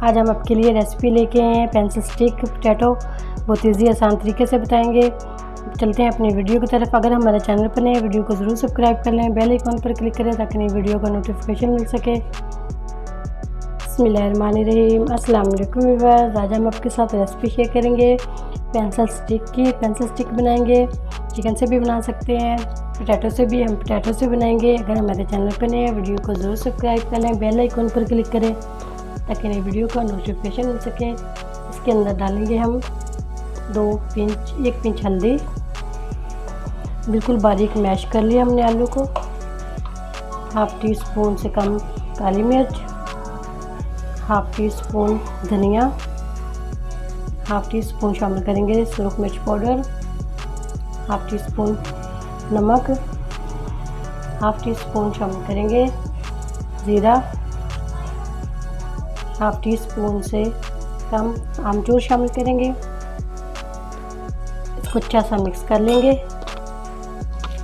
आज हम आपके लिए रेसिपी लेके आए हैं पेंसिल स्टिक पोटैटो। बहुत ईजी आसान तरीके से बताएंगे। चलते हैं अपनी वीडियो की तरफ। अगर हमारे चैनल पर नए वीडियो को ज़रूर सब्सक्राइब कर लें, बेल आइकन पर क्लिक करें ताकि नई वीडियो का नोटिफिकेशन मिल सके। बिस्मिल्लाहिर्रहमानिर्रहीम। अस्सलाम वालेकुम व्यूअर्स। आज हम आपके साथ रेसिपी शेयर करेंगे पेंसिल स्टिक की। पेंसिल स्टिक बनाएंगे, चिकन से भी बना सकते हैं, पोटैटो से भी। हम पोटैटो से बनाएंगे। अगर हमारे चैनल पर नए वीडियो को ज़रूर सब्सक्राइब कर लें, बेल आइकन पर क्लिक करें ताकि नई वीडियो का नोटिफिकेशन मिल सके। इसके अंदर डालेंगे हम 1 पिंच हल्दी, बिल्कुल बारीक मैश कर लिया हमने आलू को। हाफ़ टी स्पून से कम काली मिर्च, हाफ़ टी स्पून धनिया, हाफ़ टी स्पून शामिल करेंगे सुरख मिर्च पाउडर, हाफ़ टी स्पून नमक, हाफ़ टी स्पून शामिल करेंगे ज़ीरा, हाफ़ टी स्पून से कम आमचूर शामिल करेंगे। इसको अच्छा सा मिक्स कर लेंगे।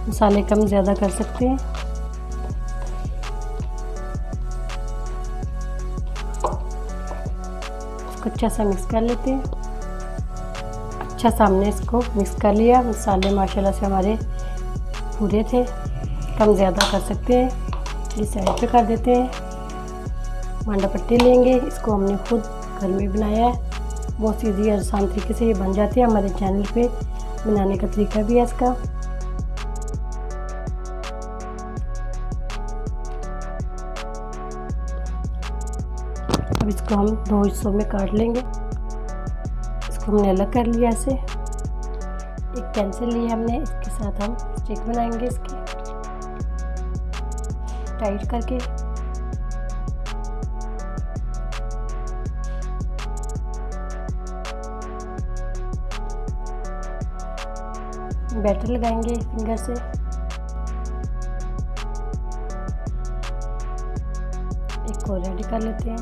मसाले कम ज़्यादा कर सकते हैं। इसको अच्छा सा मिक्स कर लेते हैं। अच्छा सा हमने इसको मिक्स कर लिया। मसाले माशाल्लाह से हमारे पूरे थे, कम ज़्यादा कर सकते हैं। इस साइड पे कर देते हैं। मांडा पट्टी लेंगे। इसको हमने खुद घर में बनाया है। बहुत ईजी और आसान तरीके से ये बन जाती है। हमारे चैनल पे बनाने का तरीका भी है इसका। अब इसको हम 2 हिस्सों में काट लेंगे। इसको हमने अलग कर लिया ऐसे। एक पेंसिल ली हमने, इसके साथ हम स्टिक बनाएंगे इसकी टाइट करके। बैटर लगाएंगे फिंगर से। एक और रेडी कर लेते हैं।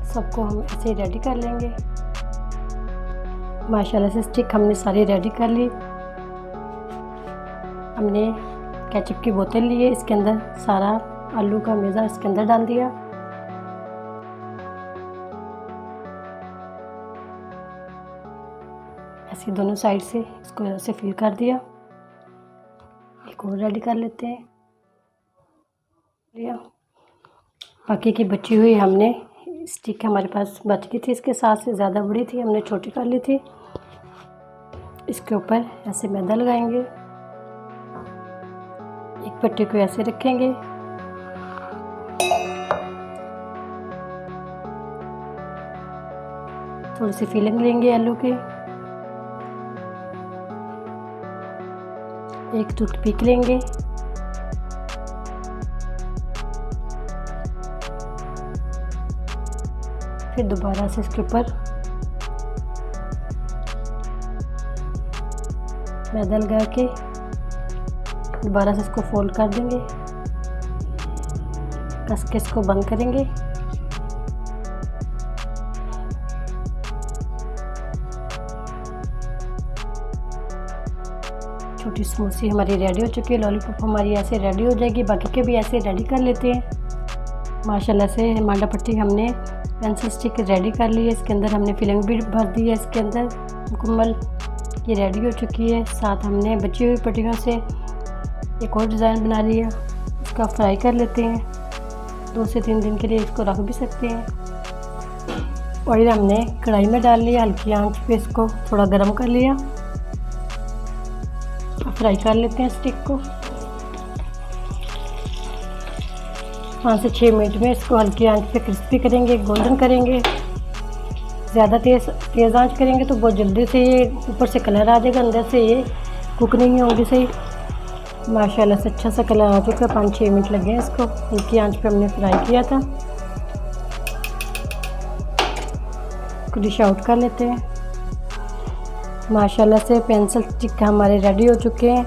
सबको हम ऐसे ही रेडी कर लेंगे। माशाल्लाह से स्टिक हमने सारी रेडी कर ली। हमने केचप की बोतल ली है। इसके अंदर सारा आलू का मेज़ा इसके अंदर डाल दिया। ऐसे दोनों साइड से इसको ऐसे फिल कर दिया। एक और रेडी कर लेते हैं। लिया बाकी की बची हुई हमने स्टिक हमारे पास बच गई थी, इसके साथ से ज़्यादा बड़ी थी, हमने छोटी कर ली थी। इसके ऊपर ऐसे मैदा लगाएंगे। एक पट्टी को ऐसे रखेंगे। थोड़ी सी फिलिंग लेंगे आलू की। एक टूथपिक लेंगे। फिर दोबारा से इसके ऊपर मैदा लगा के दोबारा से इसको फोल्ड कर देंगे। कस के इसको बंद करेंगे। छोटी समोसी हमारी रेडी हो चुकी है। लॉलीपॉप हमारी ऐसे रेडी हो जाएगी। बाकी के भी ऐसे रेडी कर लेते हैं। माशाल्लाह से मांडा पट्टी हमने पेंसिल स्टिक रेडी कर ली है। इसके अंदर हमने फिलिंग भी भर दी है। इसके अंदर मुकम्मल ये रेडी हो चुकी है। साथ हमने बची हुई पट्टियों से एक और डिज़ाइन बना लिया। इसका फ्राई कर लेते हैं। 2 से 3 दिन के लिए इसको रख भी सकते हैं। ऑयल हमने कढ़ाई में डाल लिया। हल्की आंच पे इसको थोड़ा गर्म कर लिया। फ्राई कर लेते हैं स्टिक को। 5 से 6 मिनट में इसको हल्की आंच पे क्रिस्पी करेंगे, गोल्डन करेंगे। ज़्यादा तेज़ आंच करेंगे तो बहुत जल्दी से ये ऊपर से कलर आ जाएगा, अंदर से ये कुक नहीं होंगी सही। माशाल्लाह से अच्छा सा कलर आ चुका है। 5-6 मिनट लगे हैं इसको। हल्की आंच पे हमने फ्राई किया था। इसको डिश आउट कर लेते हैं। माशाल्लाह से पेंसिल स्टिक हमारे रेडी हो चुके हैं।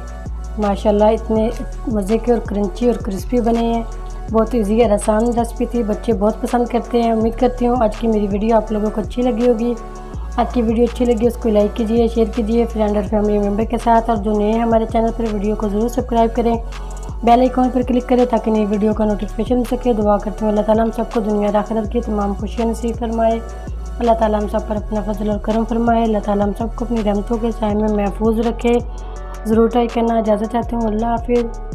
माशाल्लाह इतने मज़े के और क्रंची और क्रिस्पी बने हैं। बहुत ईजी और आसान रेसिपी थी। बच्चे बहुत पसंद करते हैं। उम्मीद करती हूँ आज की मेरी वीडियो आप लोगों को अच्छी लगी होगी। आज की वीडियो अच्छी लगी उसको लाइक कीजिए, शेयर कीजिए फ्रेंड और फैमिली मेम्बर के साथ। और जो नए हैं हमारे चैनल पर वीडियो को ज़रूर सब्सक्राइब करें बेल आइकॉन पर क्लिक करें ताकि नई वीडियो का नोटिफिकेशन मिल सके। दुआ करती हूँ अल्लाह ताला हम सबको दुनिया और आखिरत की तमाम खुशियाँ नसीब फरमाए। अल्लाह ताला हम सब पर अपना फजल और करम फरमाए। अल्लाह ताला हम सबको अपनी रहमतों के साए में महफूज रखे। ज़रूर ट्राई करना। इजाज़त चाहती हूँ। अल्लाह हाफिज़।